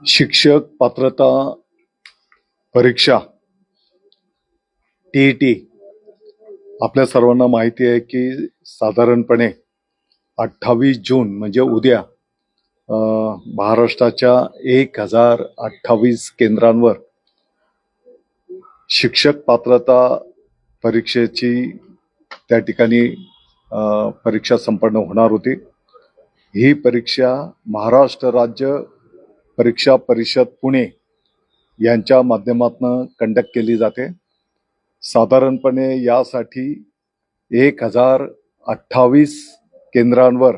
शिक्षक पात्रता परीक्षा टीईटी आपल्या सर्वांना माहिती आहे की साधारणपणे 28 जून म्हणजे उद्या महाराष्ट्राच्या 1028 केंद्रांवर शिक्षक पात्रता परीक्षेची त्या ठिकाणी परीक्षा संपन्न होणार होती। ही परीक्षा महाराष्ट्र राज्य परीक्षा परिषद पुणे यांच्या माध्यमातून कंडक्ट केली जाते। साधारणपणे यासाठी 1028 केंद्रांवर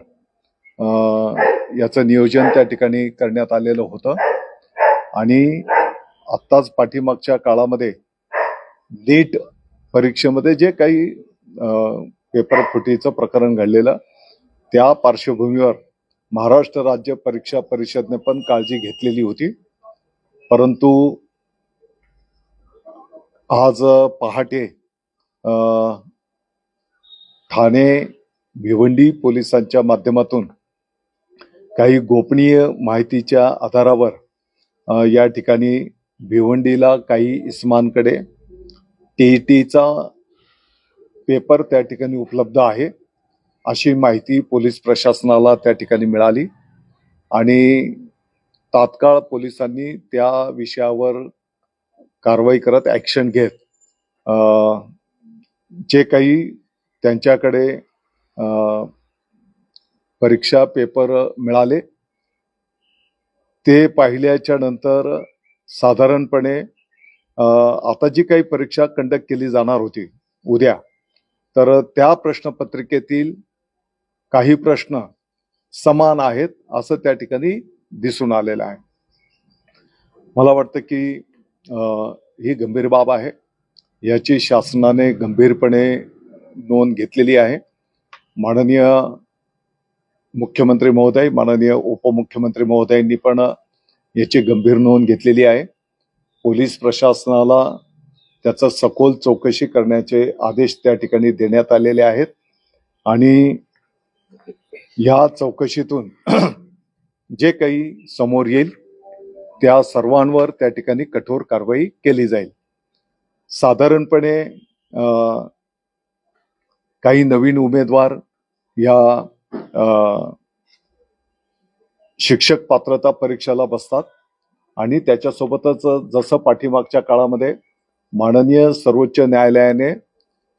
याचं नियोजन त्या ठिकाणी करण्यात आलेलं होतं आणि आत्ताच पाठीमागच्या काळामध्ये नीट परीक्षेमध्ये जे काही पेपर फुटीचं प्रकरण घडलेलं त्या पार्श्वभूमीवर महाराष्ट्र राज्य परीक्षा परिषदने पण काळजी घेतलेली होती। परंतु आज पहाटे ठाणे भिवंडी पोलिसांच्या माध्यमातून काही गोपनीय माहितीच्या आधारावर या ठिकाणी भिवंडीला काही इस्मांकडे टीईटीचा पेपर त्या ठिकाणी उपलब्ध आहे अशी माहिती पोलीस प्रशासनाला त्या ठिकाणी मिळाली आणि तात्काळ पोलिसांनी त्या विषयावर कारवाई करत ऍक्शन घेत जे काही त्यांच्याकडे परीक्षा पेपर मिळाले ते पाहिल्याच्या नंतर साधारणपणे आता जी काही परीक्षा कंडक्ट केली जाणार होती उद्या, तर त्या प्रश्नपत्रिकेतील काही प्रश्न समान आहेत असं त्या ठिकाणी दिसून आलेलं आहे। मला वाटतं की ही गंभीर बाब आहे, याची शासनाने गंभीरपणे नोंद घेतलेली आहे। माननीय मुख्यमंत्री महोदय, माननीय उपमुख्यमंत्री महोदयांनी पण याची गंभीर नोंद घेतलेली आहे। पोलीस प्रशासनाला त्याचा सखोल चौकशी करण्याचे आदेश त्या ठिकाणी देण्यात आलेले आहेत आणि या चौकशीतून जे काही समोर येईल त्या सर्वांवर त्या ठिकाणी कठोर कारवाई केली जाईल। साधारणपणे काही नवीन उमेदवार या शिक्षक पात्रता परीक्षेला बसतात आणि त्याच्यासोबतच जसं पाठीमागच्या काळामध्ये माननीय सर्वोच्च न्यायालयाने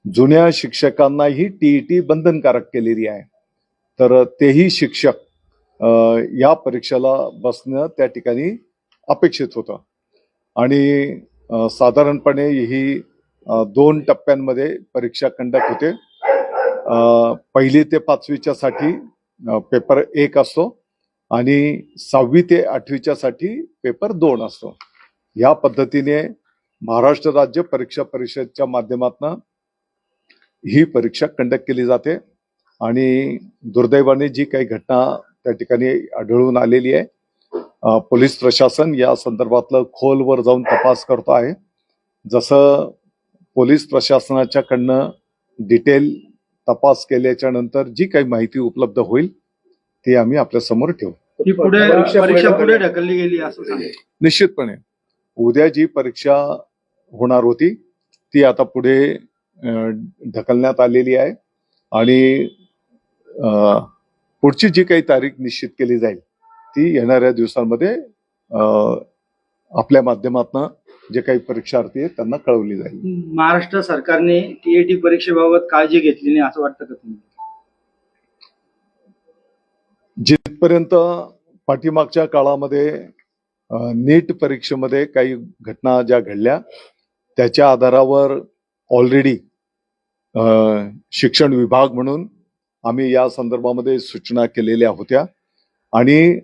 जुन्या शिक्षकांनाही टीईटी बंधनकारक केलेली आहे, तर तेही शिक्षक या परीक्षेला बसणं त्या ठिकाणी अपेक्षित होतं आणि साधारणपणे ही 2 टप्प्यांमध्ये परीक्षा कंडक्ट होते। 1ली ते 5वीच्या साठी पेपर 1 असतो आणि 6वी ते 8वीच्या साठी पेपर 2 असतो। या पद्धतीने महाराष्ट्र राज्य परीक्षा परिषदच्या माध्यमातून ही परीक्षा कंडक्ट केली जाते आणि दुर्दैवाने जी काही घटना त्या ठिकाणी आढळून आलेली आहे, पोलीस प्रशासन या संदर्भातलं खोलवर जाऊन तपास करतो आहे। जसं पोलीस प्रशासनाच्याकडनं डिटेल तपास केल्याच्या नंतर जी काही माहिती उपलब्ध होईल ती आम्ही आपल्या समोर ठेवू। परीक्षा पुढे ढकलली गेली असं सांगा। निश्चितपणे उद्या जी परीक्षा होणार होती ती आता पुढे ढकलण्यात आलेली आहे आणि पुढची जी काही तारीख निश्चित केली जाईल ती येणाऱ्या दिवसांमध्ये आपल्या माध्यमातून जे काही परीक्षार्थी आहेत त्यांना कळवली जाईल। महाराष्ट्र सरकारने टीईटी परीक्षेबाबत काळजी घेतली नाही असं वाटतं का तुम्हाला? जिथपर्यंत पाठीमागच्या काळामध्ये नीट परीक्षेमध्ये काही घटना ज्या घडल्या त्याच्या आधारावर ऑलरेडी शिक्षण विभाग म्हणून आम्ही या संदर्भामध्ये सूचना केलेल्या होत्या आणि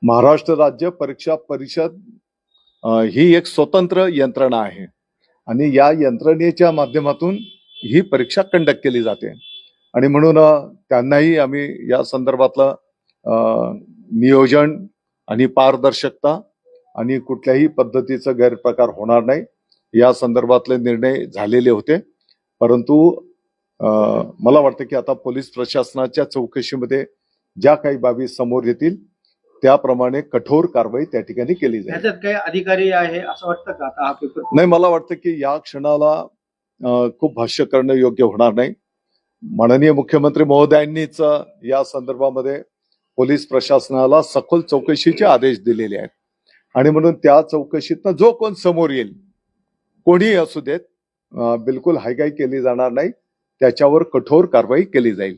महाराष्ट्र राज्य परीक्षा परिषद ही एक स्वतंत्र यंत्रणा आहे आणि या यंत्रणेच्या माध्यमातून ही परीक्षा कंडक्ट केली जाते आणि म्हणून त्यांनाही आम्ही या संदर्भातलं नियोजन आणि पारदर्शकता आणि कुठल्याही पद्धतीचं गैरप्रकार होणार नाही या संदर्भातले निर्णय झालेले होते। परंतु मला वाटतं की आता पोलीस प्रशासनाच्या चौकशीमध्ये ज्या काही बाबी समोर येतील त्याप्रमाणे कठोर कारवाई त्या ठिकाणी केली जाईल. ह्याच्यात काही अधिकारी आहे असं वाटतं का आता हा पेपर? नाही, मला वाटतं की या क्षणाला खूप भाष्य करणं योग्य होणार नाही. माननीय मुख्यमंत्री महोदयांनीच या संदर्भामध्ये पोलीस प्रशासनाला सखोल चौकशीचे आदेश दिलेले आहेत आणि म्हणून त्या चौकशीतनं जो कोण समोर येईल, कोणीही असू देत, बिलकुल हायगाई केली जाणार नाही, त्याच्यावर कठोर कारवाई केली जाईल.